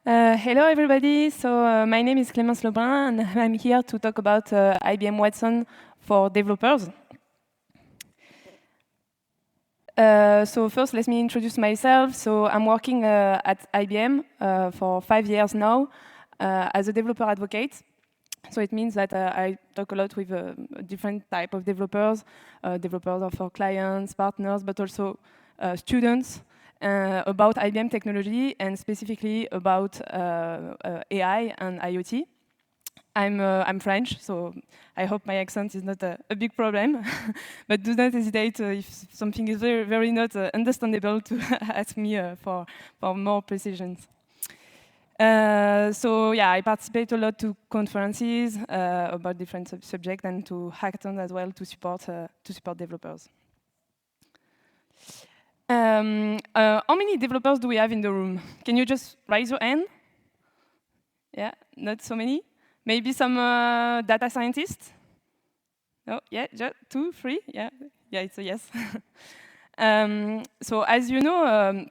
Hello, everybody. My name is Clémence Lebrun, and I'm here to talk about IBM Watson for developers. First, let me introduce myself. So I'm working at IBM for 5 years now as a developer advocate. So it means that I talk a lot with different type of developers, developers of our clients, partners, but also students about IBM technology and specifically about AI and IoT. I'm French, so I hope my accent is not a big problem. But do not hesitate if something is very, very not understandable to ask me for more precision. I participate a lot to conferences about different subjects and to hackathons as well to support developers. How many developers do we have in the room? Can you just raise your hand? Yeah, not so many. Maybe some data scientists? No, yeah, just 2, 3, yeah, it's a yes. So as you know,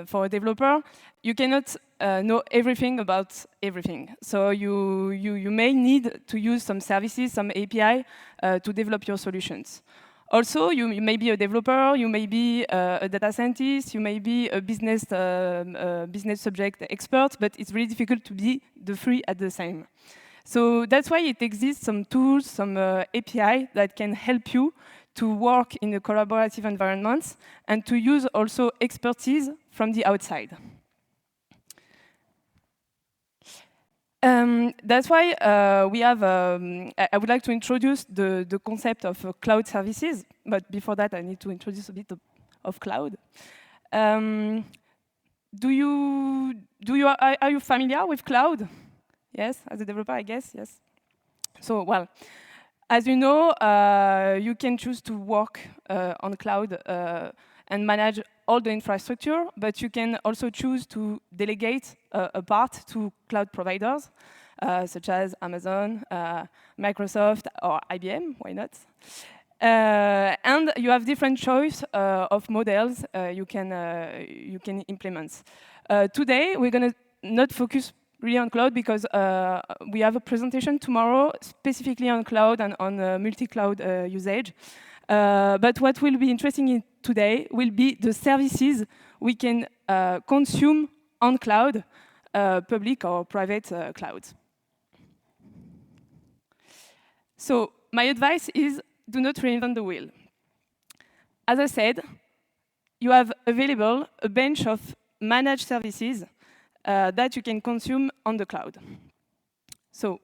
for a developer, you cannot know everything about everything. So you may need to use some services, some API to develop your solutions. Also, you may be a developer, you may be a data scientist, you may be a business subject expert, but it's really difficult to be the three at the same. So that's why it exists some tools, some API that can help you to work in a collaborative environment and to use also expertise from the outside. That's why we have, I would like to introduce the concept of cloud services, but before that I need to introduce a bit of cloud. Are you familiar with cloud? Yes, as a developer, I guess, yes. So, well, as you know, you can choose to work on cloud and manage all the infrastructure, but you can also choose to delegate a part to cloud providers, such as Amazon, Microsoft, or IBM, why not? And you have different choice of models you can implement. Today, we're going to not focus really on cloud because we have a presentation tomorrow specifically on cloud and on multi-cloud usage. But what will be interesting today will be the services we can consume on cloud, public or private clouds. So my advice is do not reinvent the wheel. As I said, you have available a bunch of managed services that you can consume on the cloud. So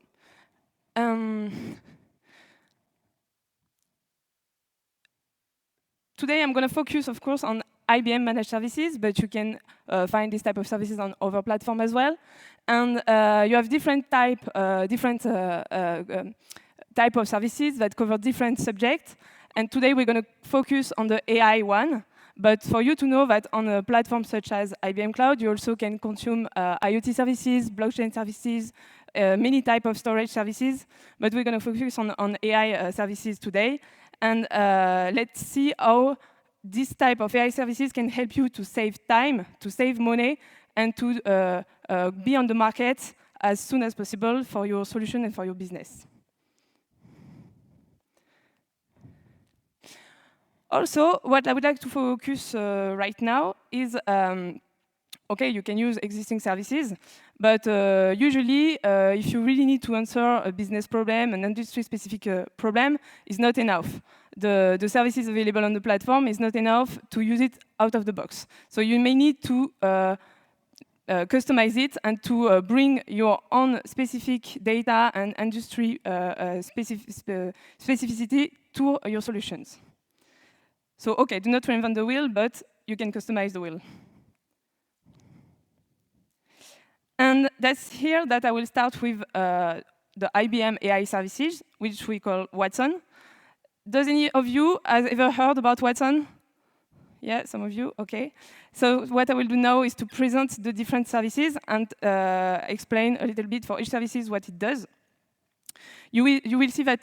today I'm going to focus, of course, on IBM managed services, but you can find this type of services on other platforms as well. And you have different type of services that cover different subjects. And today we're going to focus on the AI one. But for you to know that on a platform such as IBM Cloud, you also can consume IoT services, blockchain services, many type of storage services. But we're going to focus on AI services today. And let's see how this type of AI services can help you to save time, to save money, and to be on the market as soon as possible for your solution and for your business. Also, what I would like to focus right now is, okay, you can use existing services, but usually, if you really need to answer a business problem, an industry-specific problem, it's not enough. The services available on the platform is not enough to use it out of the box. So you may need to customize it and to bring your own specific data and industry specificity to your solutions. So, okay, do not reinvent the wheel, but you can customize the wheel. And that's here that I will start with the IBM AI services, which we call Watson. Does any of you have ever heard about Watson? Yeah, some of you, okay. So what I will do now is to present the different services and explain a little bit for each services what it does. You will see that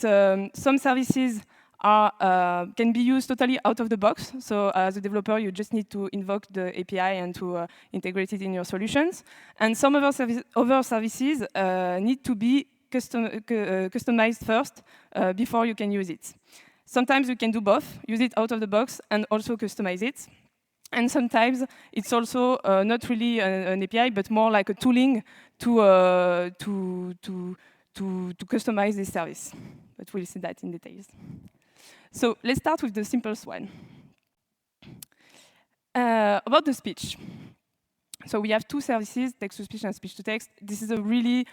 some services can be used totally out of the box. So as a developer, you just need to invoke the API and to integrate it in your solutions. And some other services need to be customized first before you can use it. Sometimes you can do both, use it out of the box and also customize it. And sometimes it's also not really an API, but more like a tooling to customize this service. But we'll see that in details. So let's start with the simplest one. About the speech. So we have two services, text-to-speech and speech-to-text. This is a really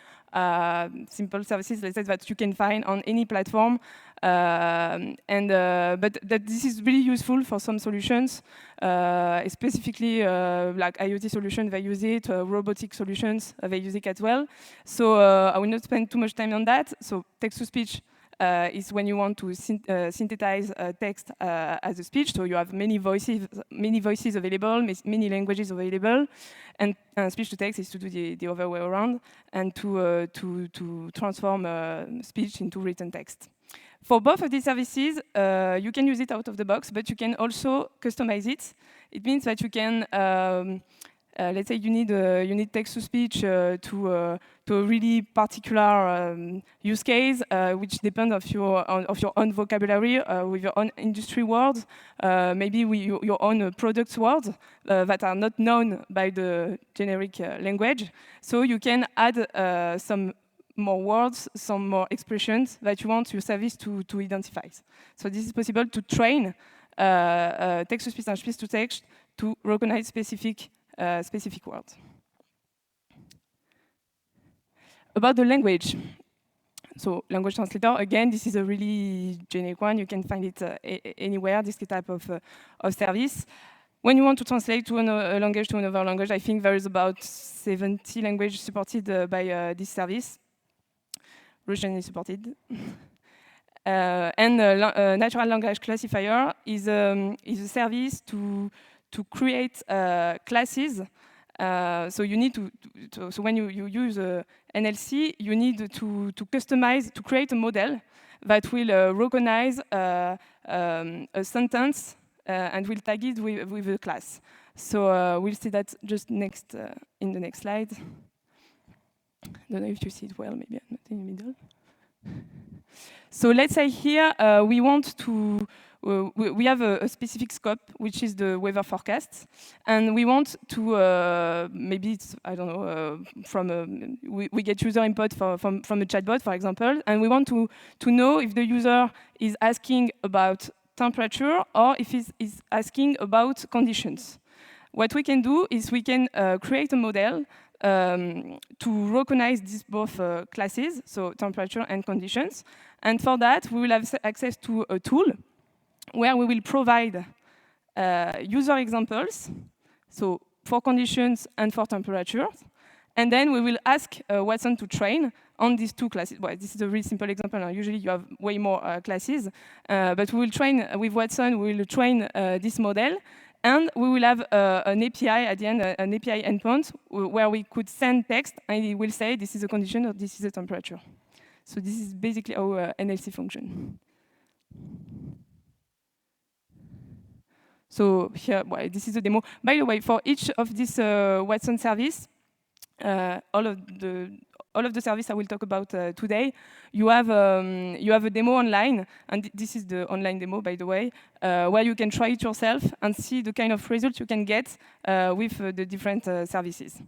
simple services, let's say, that you can find on any platform. But this is really useful for some solutions, specifically like IoT solutions, they use it, robotic solutions, they use it as well. So I will not spend too much time on that. So text-to-speech is when you want to synthesize text as a speech. So you have many voices available, many languages available, and speech-to-text is to do the other way around and to transform speech into written text. For both of these services, you can use it out of the box, but you can also customize it. It means that you can, let's say you need text-to-speech to a really particular use case, which depends of your own vocabulary, with your own industry words, maybe with your own product words that are not known by the generic language. So you can add some more words, some more expressions that you want your service to identify. So this is possible to train text-to-speech and speech-to-text to recognize specific words. About the language. So language translator, again, this is a really generic one. You can find it anywhere, this type of service. When you want to translate to a language to another language, I think there is about 70 languages supported by this service. Russian is supported. And natural language classifier is a service to create classes. So you need so when you use NLC, you need to customize, to create a model that will recognize a sentence and will tag it with a class. So we'll see that just next in the next slide. I don't know if you see it well, maybe I'm not in the middle. So let's say here we want to, we have a specific scope, which is the weather forecast, and we want to, maybe it's, I don't know, we get user input from a chatbot, for example, and we want to know if the user is asking about temperature or if he's asking about conditions. What we can do is we can create a model to recognize these both classes, so temperature and conditions. And for that, we will have access to a tool where we will provide user examples, so for conditions and for temperatures. And then we will ask Watson to train on these two classes. Well, this is a really simple example. Now, usually you have way more classes. But we will train with Watson, we will train this model. And we will have an API at the end, an API endpoint, where we could send text, and it will say this is a condition or this is a temperature. So this is basically our NLC function. So here, well, this is a demo. By the way, for each of these Watson service, all of the service I will talk about today, you have a demo online, and this is the online demo, by the way, where you can try it yourself and see the kind of results you can get with the different services.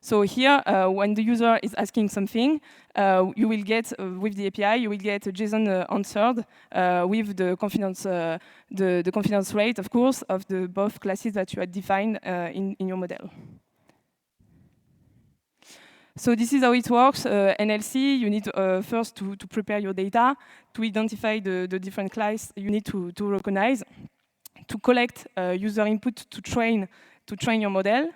So here, when the user is asking something, you will get, with the API, you will get a JSON answered with the confidence rate, of course, of the both classes that you had defined in your model. So this is how it works. NLC, you need first to prepare your data, to identify the different classes you need to recognize, to collect user input to train your model.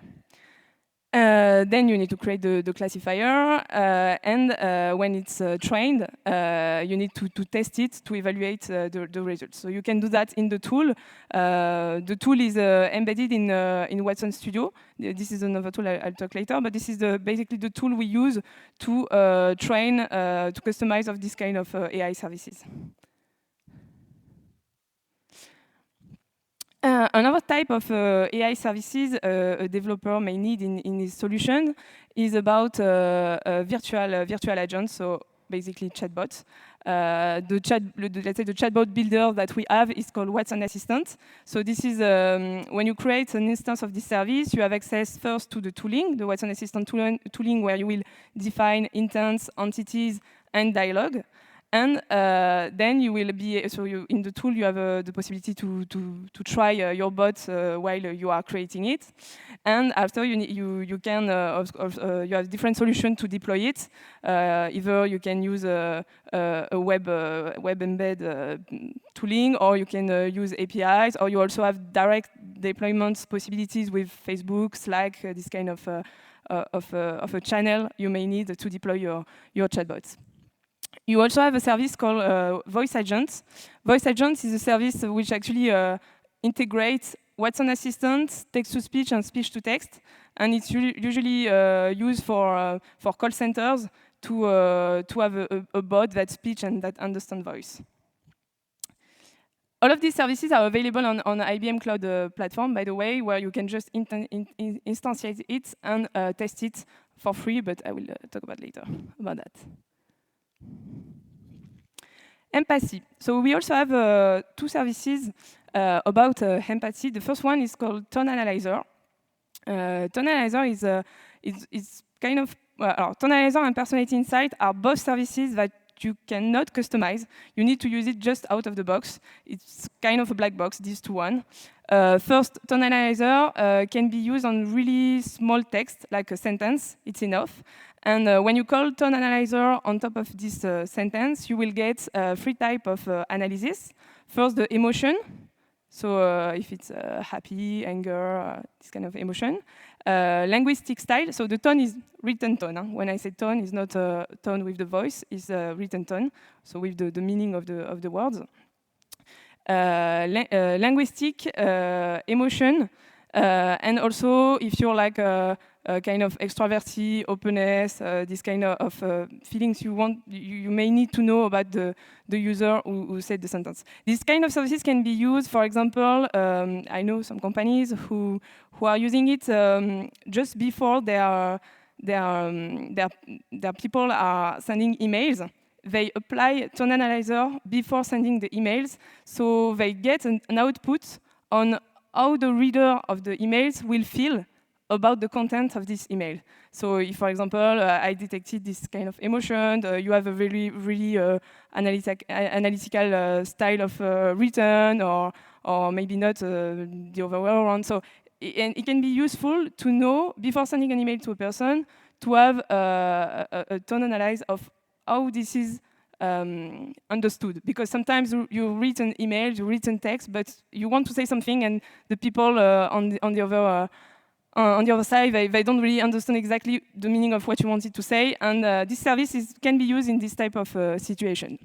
Then you need to create the classifier, and when it's trained, you need to test it to evaluate the results. So you can do that in the tool. The tool is embedded in Watson Studio. This is another tool I'll talk later, but this is basically the tool we use to train, to customize of this kind of AI services. Another type of AI services a developer may need in his solution is about virtual agents, so basically chatbots. Let's say the chatbot builder that we have is called Watson Assistant. So this is when you create an instance of this service, you have access first to the tooling, the Watson Assistant tooling, where you will define intents, entities, and dialogue. And then you will be, so in the tool you have the possibility to try your bot while you are creating it. And after you can, you have different solutions to deploy it. Either you can use a web embed tooling, or you can use APIs, or you also have direct deployment possibilities with Facebook, Slack, this kind of a channel you may need to deploy your chatbots. You also have a service called Voice Agents. Voice Agents is a service which actually integrates Watson Assistant, text-to-speech, and speech-to-text. And it's usually used for call centers to have a bot that speaks and that understands voice. All of these services are available on IBM Cloud Platform, by the way, where you can just instantiate it and test it for free, but I will talk about later about that. Empathy. So we also have two services about empathy. The first one is called Tone Analyzer. Tone Analyzer is kind of, Tone Analyzer and Personality Insight are both services that you cannot customize. You need to use it just out of the box. It's kind of a black box, these two one. First, Tone Analyzer can be used on really small text, like a sentence, it's enough. And when you call Tone Analyzer on top of this sentence, you will get three types of analysis. First, the emotion. So if it's happy, anger, this kind of emotion. Linguistic style. So the tone is written tone. Huh? When I say tone, it's not a tone with the voice, it's a written tone. So with the meaning of the words. Linguistic emotion. And also, if you're like a kind of extraverty, openness, this kind of feelings you may need to know about the user who said the sentence. These kind of services can be used, for example, I know some companies who are using it just before their people are sending emails. They apply Tone Analyzer before sending the emails, so they get an output on how the reader of the emails will feel about the content of this email. So if, for example, I detected this kind of emotion, you have a really analytical style of written, or maybe not the other way around. So it can be useful to know, before sending an email to a person, to have a tone analysis of how this is understood, because sometimes you read an email, you read an text, but you want to say something, and the people on the other side, they don't really understand exactly the meaning of what you wanted to say, and this service can be used in this type of situation.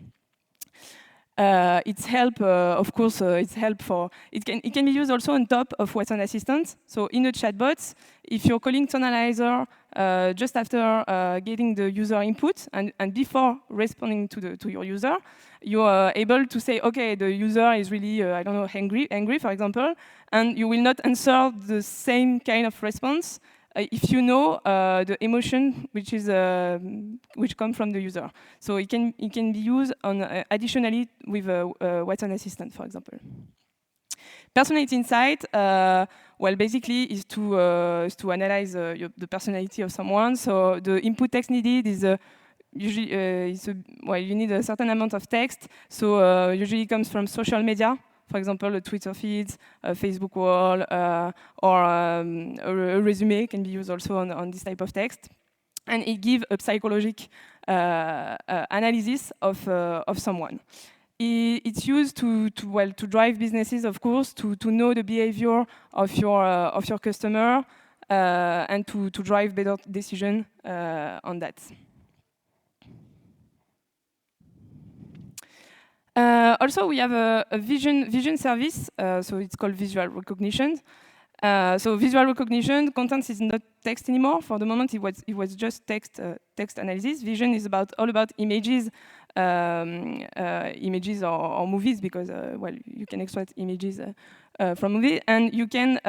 It's help, of course, it's help for, it can be used also on top of Watson Assistant. So in a chatbot, if you're calling Tone Analyzer just after getting the user input and before responding to your user, you are able to say, okay, the user is really, I don't know, angry, for example, and you will not answer the same kind of response if you know the emotion which come from the user. So it can be used on additionally with Watson Assistant, for example. Personality Insight, well, basically is to analyze the personality of someone. So the input text needed is usually well, you need a certain amount of text. So usually it comes from social media. For example, a Twitter feed, a Facebook wall, or a resume can be used also on this type of text. And it gives a psychological analysis of someone. It's used to drive businesses, of course, to know the behavior of your customer, and to drive better decision on that. Also, we have a vision service, so it's called visual recognition. So visual recognition, content is not text anymore. For the moment, it was just text analysis. Vision is all about images images or movies, because well, you can extract images from movies, and you can.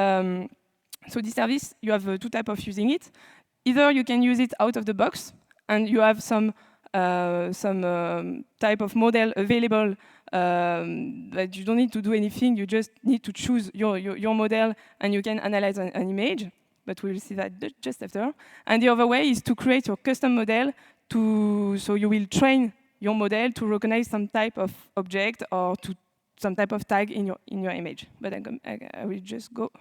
So this service, you have two types of using it. Either you can use it out of the box, and you have some type of model available that you don't need to do anything. You just need to choose your model, and you can analyze an image. But we'll see that just after. And the other way is to create your custom model. So you will train your model to recognize some type of object or to some type of tag in your image. But I will just go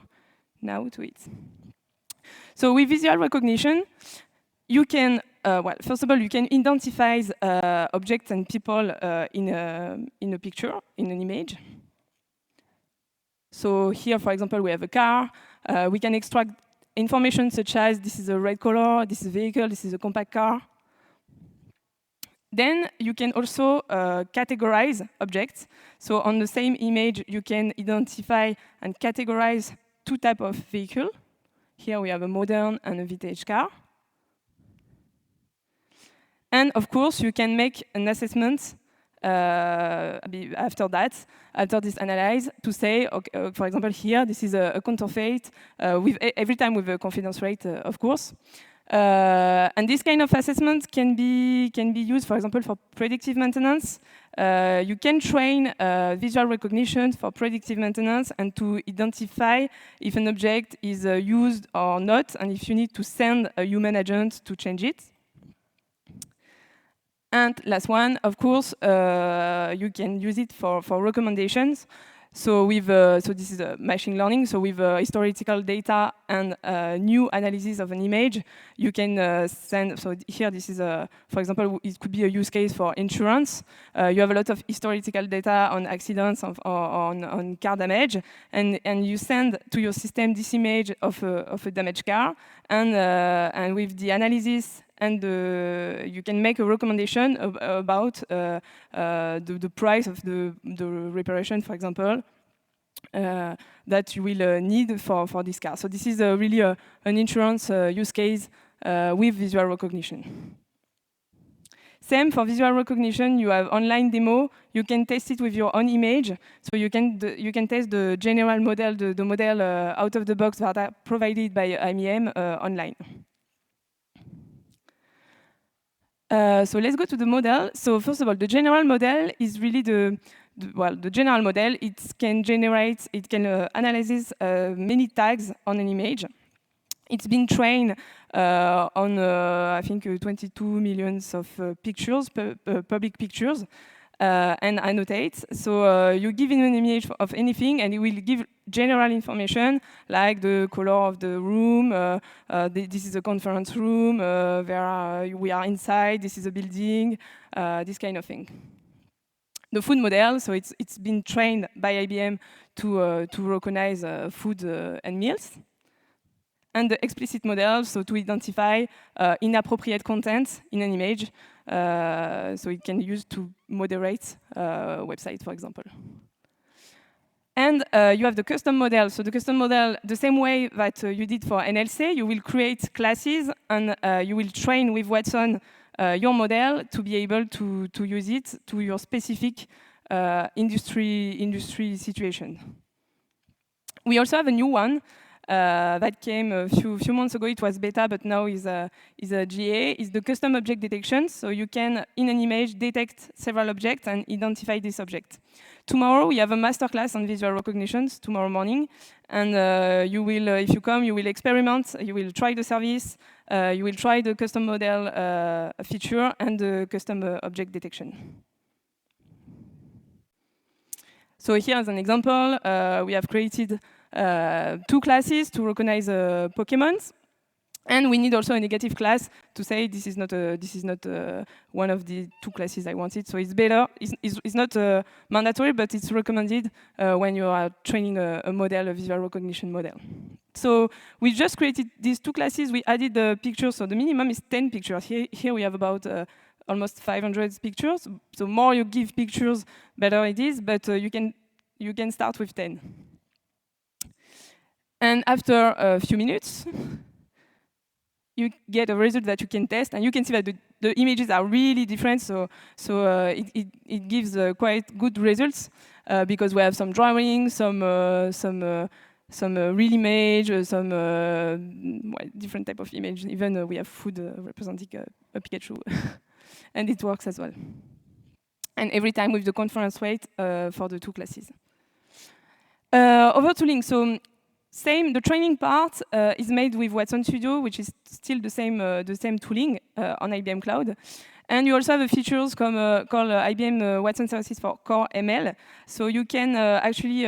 now to it. So with visual recognition, you can, well, first of all, you can identify objects and people in a picture, in an image. So here, for example, we have a car. We can extract information such as this is a red color, this is a vehicle, this is a compact car. Then you can also categorize objects. So on the same image, you can identify and categorize two types of vehicle. Here we have a modern and a vintage car. And of course, you can make an assessment after that, after this analyze, to say, okay, for example, here, this is a counterfeit, every time with a confidence rate, of course. And this kind of assessment can be used, for example, for predictive maintenance. You can train visual recognition for predictive maintenance and to identify if an object is used or not, and if you need to send a human agent to change it. And last one, of course, you can use it for recommendations. So with so this is machine learning. So with historical data and new analysis of an image, you can send. So here, this is for example, it could be a use case for insurance. You have a lot of historical data on accidents or on car damage, and you send to your system this image of a damaged car, and with the analysis. And you can make a recommendation about the price of the reparation, for example, that you will need for this car. So this is really an insurance use case with visual recognition. Same for visual recognition. You have online demo. You can test it with your own image. So you can test the general model, the model out of the box that are provided by IBM online. So let's go to the model. So first of all, the general model is really the general model. It can analyze many tags on an image. It's been trained on, I think, 22 million of pictures, public pictures, and annotate. So you give him an image of anything, and it will give general information like the color of the room. This is a conference room. We are inside. This is a building. This kind of thing. The food model. So it's been trained by IBM to recognize food and meals. And the explicit model, so to identify inappropriate content in an image, so it can use to moderate websites, for example. And you have the custom model. So the custom model, the same way that you did for NLC, you will create classes and you will train with Watson your model to be able to use it to your specific industry situation. We also have a new one. That came a few months ago. It was beta, but now is a GA. Is the custom object detection. So you can, in an image, detect several objects and identify this object. Tomorrow we have a masterclass on visual recognitions tomorrow morning, and you will, if you come, you will experiment. You will try the service. You will try the custom model feature and the custom object detection. So here is an example. We have created 2 classes to recognize Pokemons, and we need also a negative class to say this is not one of the 2 classes I wanted. So it's better. It's not mandatory, but it's recommended when you are training a model, a visual recognition model. So we just created these 2 classes. We added the pictures. So the minimum is 10 pictures. Here we have about almost 500 pictures. So more you give pictures, better it is. But you can start with 10. And after a few minutes, you get a result that you can test, and you can see that the images are really different, so it gives quite good results, because we have some drawings, some real image, some well, different type of image. Even we have food representing a Pikachu, and it works as well. And every time with the conference rate for the two classes. Overtooling, so same, the training part is made with Watson Studio, which is still the same tooling on IBM Cloud. And you also have a features called IBM Watson Services for Core ML. So you can actually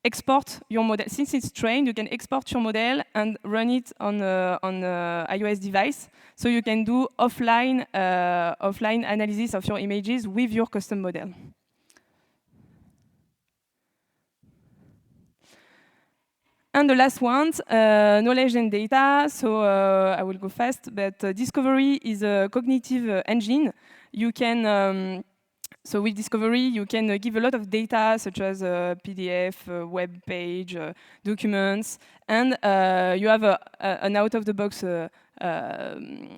export your model. Since it's trained, you can export your model and run it on iOS device. So you can do offline analysis of your images with your custom model. And the last one, knowledge and data. So I will go fast, but Discovery is a cognitive engine. You can, so with Discovery, you can give a lot of data, such as PDF, web page, documents, and you have an out-of-the-box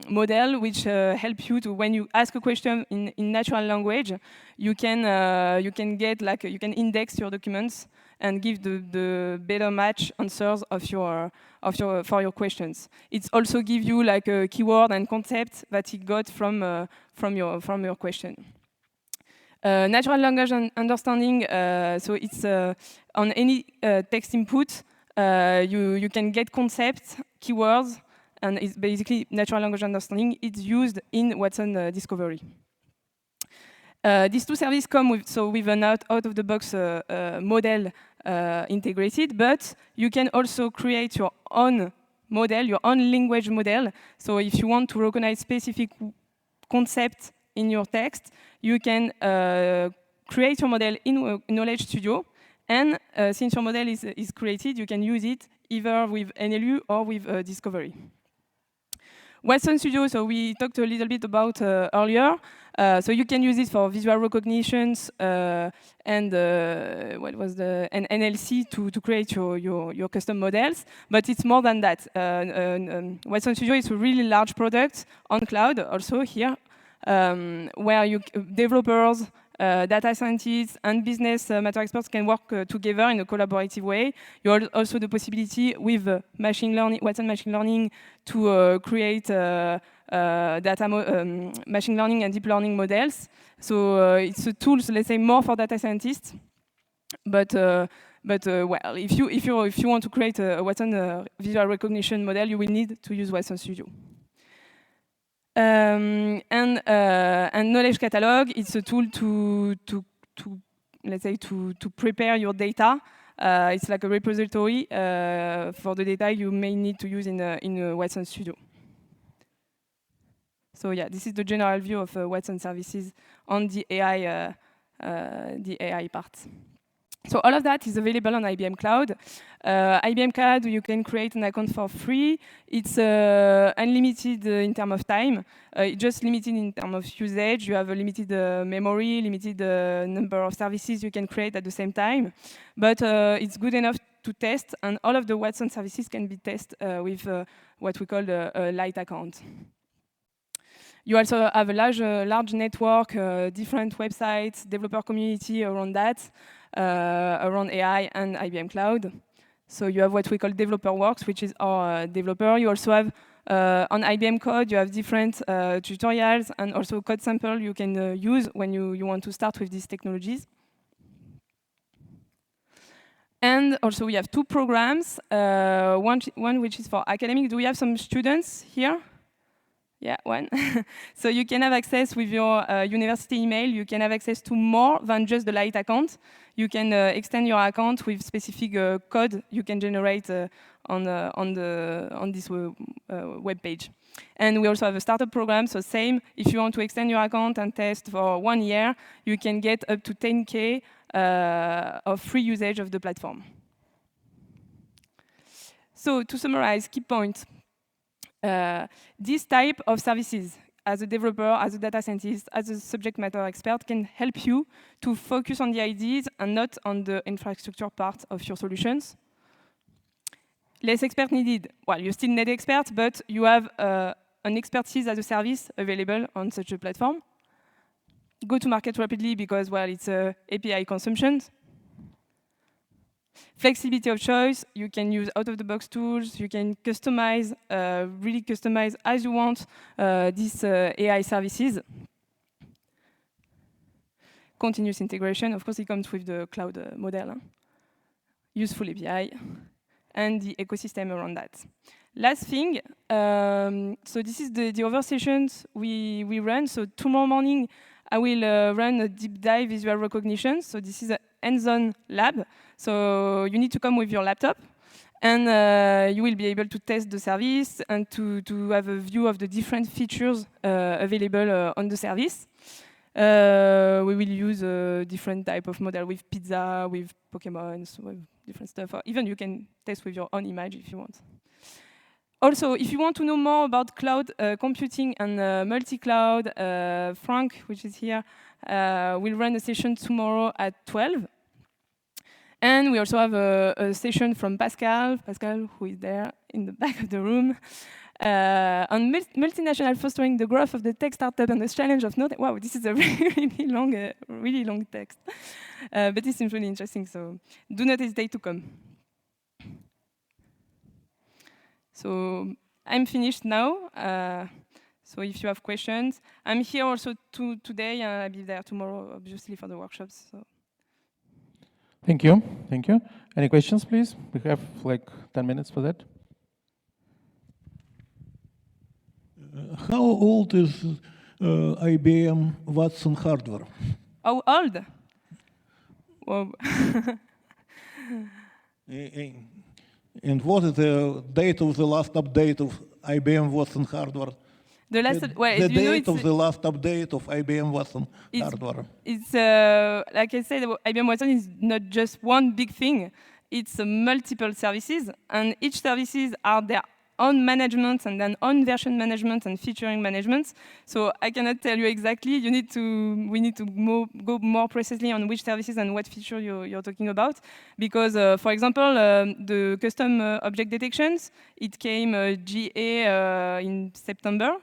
model which help you to, when you ask a question in natural language, you can get like you can index your documents and give the better match answers for your questions. It also gives you like a keyword and concept that it got from your question. Natural language understanding, so it's on any text input, you can get concepts, keywords, and it's basically natural language understanding. It's used in Watson Discovery. These two services come with an out-of-the-box model integrated, but you can also create your own model, your own language model. So if you want to recognize specific concepts in your text, you can create your model in Knowledge Studio, and since your model is created, you can use it either with NLU or with Discovery. Watson Studio, so we talked a little bit about earlier. So you can use it for visual recognitions and what was the NLC to create your custom models. But it's more than that. Watson Studio is a really large product on cloud, also here, where developers, data scientists, and business matter experts can work together in a collaborative way. You have also the possibility with machine learning, Watson machine learning, to create machine learning and deep learning models. So it's a tool, so let's say, more for data scientists. But well, if you want to create a Watson visual recognition model, you will need to use Watson Studio. And Knowledge Catalog, it's a tool to let's say to prepare your data. It's like a repository for the data you may need to use in Watson Studio. So yeah, this is the general view of Watson services on the AI part. So all of that is available on IBM Cloud. IBM Cloud, you can create an account for free. It's unlimited in terms of time. It's just limited in terms of usage. You have a limited memory, limited number of services you can create at the same time. But it's good enough to test, and all of the Watson services can be tested with what we call a light account. You also have a large network, different websites, developer community around that. Around AI and IBM Cloud. So you have what we call Developer Works, which is our developer. You also have on IBM Code, you have different tutorials and also code sample you can use when you want to start with these technologies. And also we have two programs, one which is for academic. Do we have some students here? Yeah, one. So you can have access with your university email. You can have access to more than just the light account. You can extend your account with specific code you can generate on this web page. And we also have a startup program. So same, if you want to extend your account and test for 1 year, you can get up to 10K of free usage of the platform. So to summarize, key points. This type of services, as a developer, as a data scientist, as a subject matter expert, can help you to focus on the ideas and not on the infrastructure part of your solutions. less expert needed. Well, you still need experts, but you have an expertise as a service available on such a platform. Go to market rapidly because, well, it's API consumption. Flexibility of choice, you can use out-of-the-box tools, you can customize, really customize as you want these AI services. Continuous integration, of course, it comes with the cloud model. Useful API, and the ecosystem around that. Last thing, so this is the other sessions we run. So tomorrow morning, I will run a deep dive visual recognition. So this is a hands-on lab. So you need to come with your laptop, and you will be able to test the service and to have a view of the different features available on the service. We will use a different type of model with pizza, with Pokemons, with different stuff. Or even you can test with your own image if you want. Also, if you want to know more about cloud computing and multi-cloud, Frank, which is here, will run a session tomorrow at 12. And we also have a session from Pascal, who is there in the back of the room, on multinational fostering the growth of the tech startup and the challenge of not. Wow, this is a really long text, but it seems really interesting. So do not hesitate to come. So I'm finished now. So if you have questions, I'm here also today, and I'll be there tomorrow, obviously, for the workshops. So. Thank you. Thank you. Any questions, please? We have like 10 minutes for that. How old is IBM Watson hardware? How old? Whoa. And what is the date of the last update of IBM Watson hardware? The last, the date of the last update of IBM Watson hardware. It's like I said, IBM Watson is not just one big thing. It's multiple services, and each services are their own management and then own version management and featuring management. So I cannot tell you exactly. We need to go more precisely on which services and what feature you're talking about. Because, for example, the custom object detections, it came GA in September.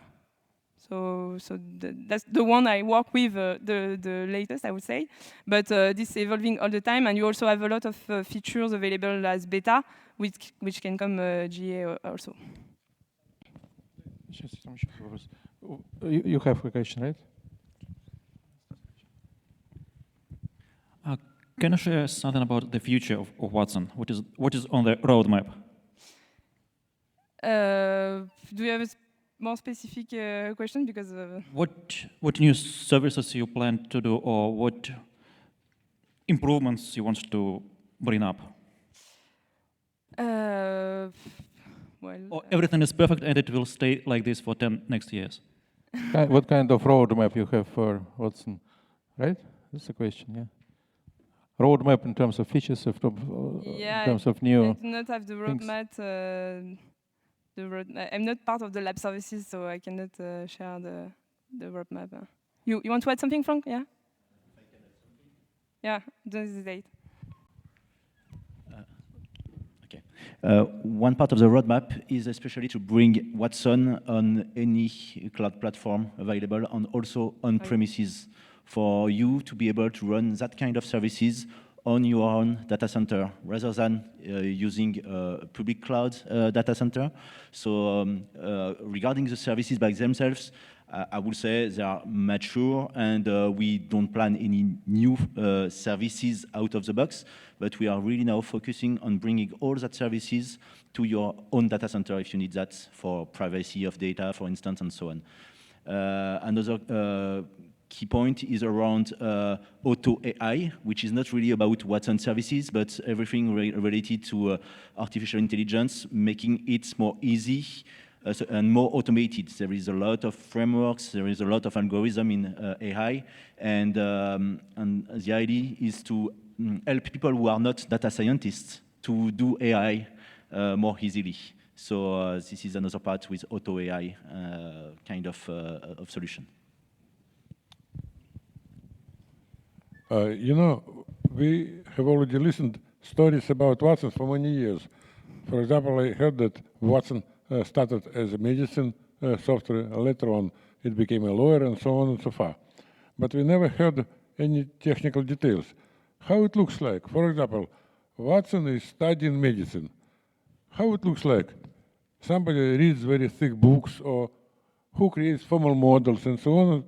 So that's the one I work with the latest, I would say. But this is evolving all the time, and you also have a lot of features available as beta, which can come GA also. You have a question, right? Can you share something about the future of Watson? What is on the roadmap? Do you have a more specific question? Because what new services you plan to do, or what improvements you want to bring up? Well, everything is perfect and it will stay like this for 10 next years. What kind of roadmap you have for Watson, right? That's the question, yeah. Roadmap in terms of features, in terms of new. I do not have the roadmap. I'm not part of the lab services, so I cannot share the roadmap. You want to add something, Frank? Yeah. Yeah, don't hesitate. One part of the roadmap is especially to bring Watson on any cloud platform available, and also on premises, for you to be able to run that kind of services on your own data center rather than using a public cloud data center. So regarding the services by themselves, I would say they are mature, and we don't plan any new services out of the box, but we are really now focusing on bringing all that services to your own data center if you need that for privacy of data, for instance, and so on. Another key point is around Auto AI, which is not really about Watson services, but everything related to artificial intelligence, making it more easy and more automated. There is a lot of frameworks, there is a lot of algorithm in AI, and the idea is to help people who are not data scientists to do AI more easily. So this is another part with Auto AI kind of solution. You know, we have already listened stories about Watson for many years. For example, I heard that Watson started as a medicine software. Later on, it became a lawyer and so on and so far. But we never heard any technical details. How it looks like. For example, Watson is studying medicine. How it looks like. Somebody reads very thick books, or who creates formal models and so on.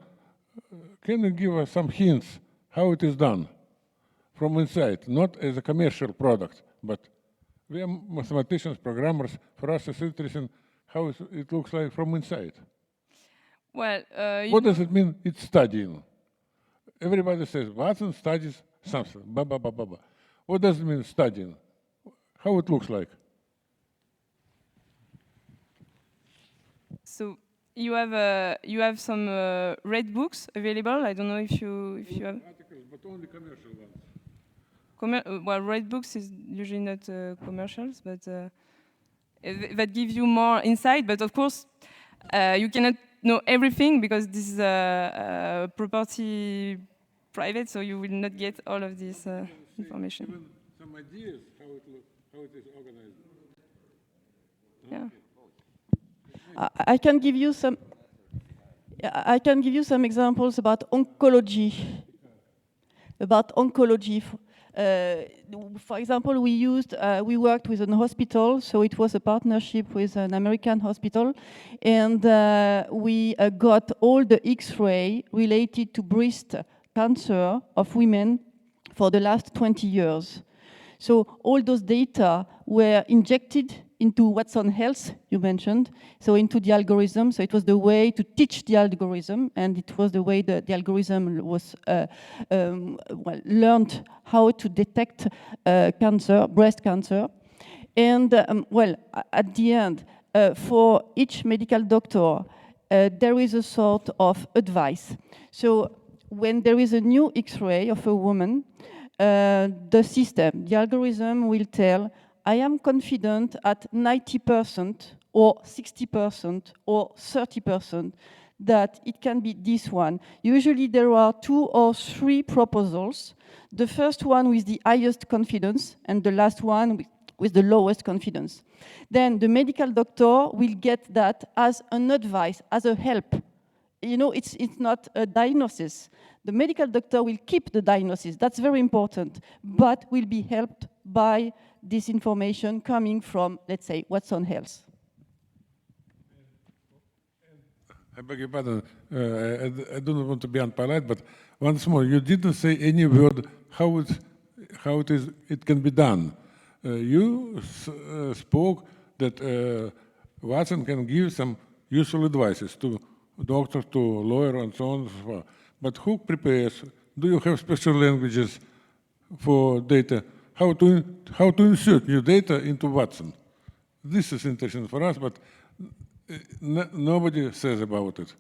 Can you give us some hints how it is done from inside, not as a commercial product, but we are mathematicians, programmers. For us, it's interesting how it looks like from inside. Well, What does it mean? It's studying. Everybody says Watson studies something. Ba ba ba ba ba. What does it mean studying? How it looks like? so you have some red books available. I don't know if you have. Articles, but only commercial ones. Well, red books is usually not commercials, but that gives you more insight. But of course, you cannot know everything because this is property private, so you will not get all of this information. Even some ideas how it is organized. Yeah. I can give you some. I can give you some examples about oncology. For example, we worked with a hospital, so it was a partnership with an American hospital, and we got all the X-ray related to breast cancer of women for the last 20 years. So all those data were injected into Watson Health, you mentioned, so into the algorithm. So it was the way to teach the algorithm, and it was the way the algorithm was learned how to detect cancer, breast cancer. And at the end, for each medical doctor, there is a sort of advice. So when there is a new X-ray of a woman, the system, the algorithm will tell, I am confident at 90% or 60% or 30% that it can be this one. Usually there are 2 or 3 proposals. The first one with the highest confidence and the last one with the lowest confidence. Then the medical doctor will get that as an advice, as a help. You know, it's not a diagnosis. The medical doctor will keep the diagnosis, that's very important, but will be helped by this information coming from, let's say, Watson Health. I beg your pardon, I do not want to be unpolite, but once more, you didn't say any word how it can be done. You spoke that Watson can give some useful advices to doctor, to lawyer, and so on and so forth. But who prepares? Do you have special languages for data? How to insert new data into Watson? This is interesting for us, but nobody says about it.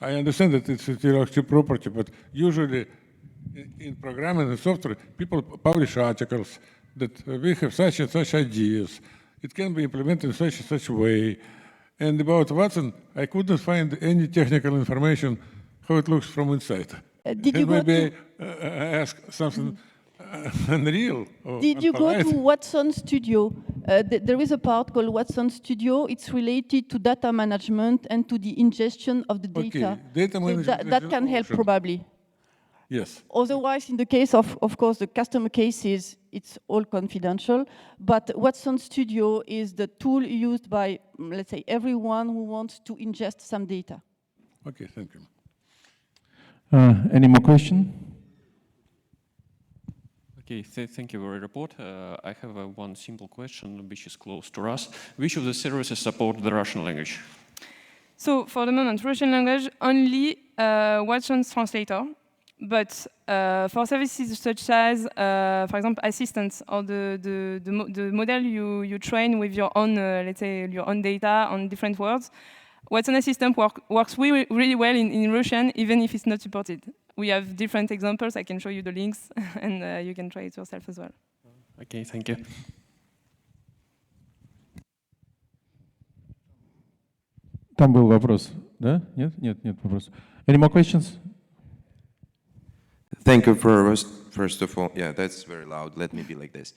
I understand that it's intellectual property, but usually in programming and software, people publish articles that we have such and such ideas. It can be implemented in such and such way. And about Watson, I couldn't find any technical information how it looks from inside. Did you maybe ask something unreal? Or did you go unpolite? to Watson Studio? There is a part called Watson Studio. It's related to data management and to the ingestion of the data. Okay, data So management is that an can help option. probably. Yes. Otherwise, in the case of course, the customer cases, it's all confidential. But Watson Studio is the tool used by, let's say, everyone who wants to ingest some data. Okay, thank you. Any more question? Okay, thank you for your report. I have one simple question which is close to us. Which of the services support the Russian language? So for the moment, Russian language only Watson's translator. But for services such as, for example, assistants or the model you train with your own, let's say, your own data on different words, Watson Assistant works really well in Russian, even if it's not supported. We have different examples. I can show you the links, and you can try it yourself as well. Okay, thank you. Там был вопрос, да? Нет? Нет вопроса. Any more questions? Thank you first of all, yeah, that's very loud. Let me be like this.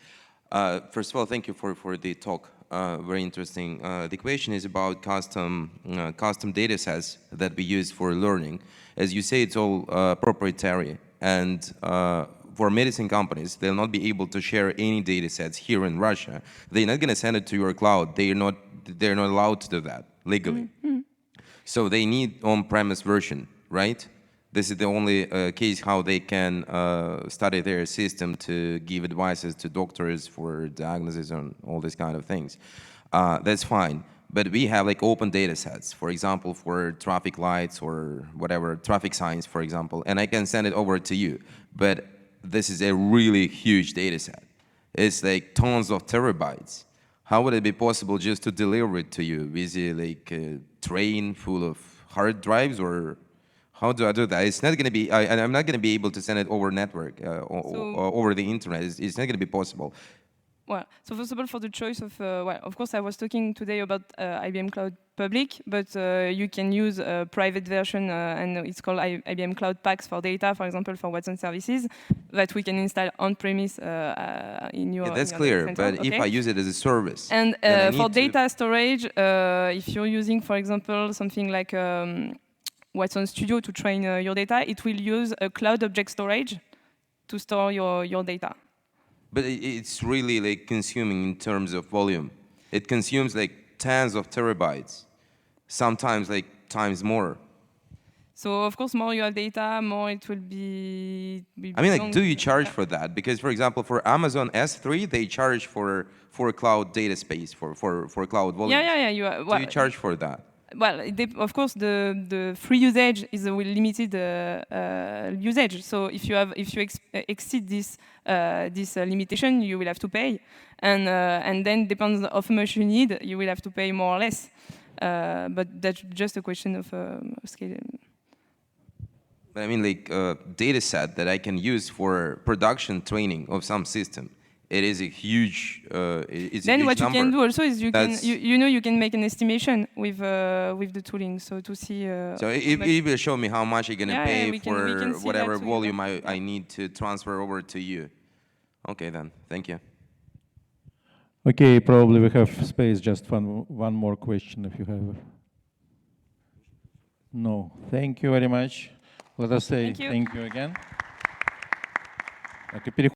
First of all, thank you for the talk. very interesting. The question is about custom data sets that we use for learning. As you say, it's all proprietary, and for medicine companies, they'll not be able to share any data sets here in Russia. They're not going to send it to your cloud. They're not allowed to do that legally. So they need on-premise version, right? This is the only case how they can study their system to give advices to doctors for diagnosis and all these kind of things. That's fine. But we have like open data sets, for example, for traffic lights or whatever, traffic signs, for example, and I can send it over to you. But this is a really huge data set. It's like tons of terabytes. How would it be possible just to deliver it to you? Is it like a train full of hard drives, or how do I do that? It's not going to be, I'm not going to be able to send it over network, or over the internet. It's not going to be possible. Well, so first of all, for the choice of, well, of course, I was talking today about IBM Cloud Public, but you can use a private version, and it's called IBM Cloud Packs for data, for example, for Watson services, that we can install on-premise in your. Yeah, that's in your clear, data center, but if I use it as a service, and then I for need to- data storage, if you're using, for example, something like Watson Studio to train your data, it will use a cloud object storage to store your data. But it's really like consuming in terms of volume. It consumes like tens of terabytes, sometimes like times more. So of course, more you have data, more it will be I mean, like, long. do you charge for that? Because, for example, for Amazon S3, they charge for cloud data space, for cloud volume. Yeah. You are, Do you charge for that? Well, of course, the free usage is a limited usage. So if you exceed this limitation, you will have to pay, and then depends on how much you need, you will have to pay more or less. But that's just a question of scale. But I mean, like, data set that I can use for production training of some system. It is a huge, it's Then a huge what you number. can do also is you That's- you can make an estimation with the tooling, so to see. So how it much- will show me how much you're gonna Yeah, pay we for can see whatever that too, volume yeah. I need to transfer over to you. Okay then, thank you. Okay, probably we have space just one more question if you have. No, thank you very much. Let us say Thank you. thank you again. Okay,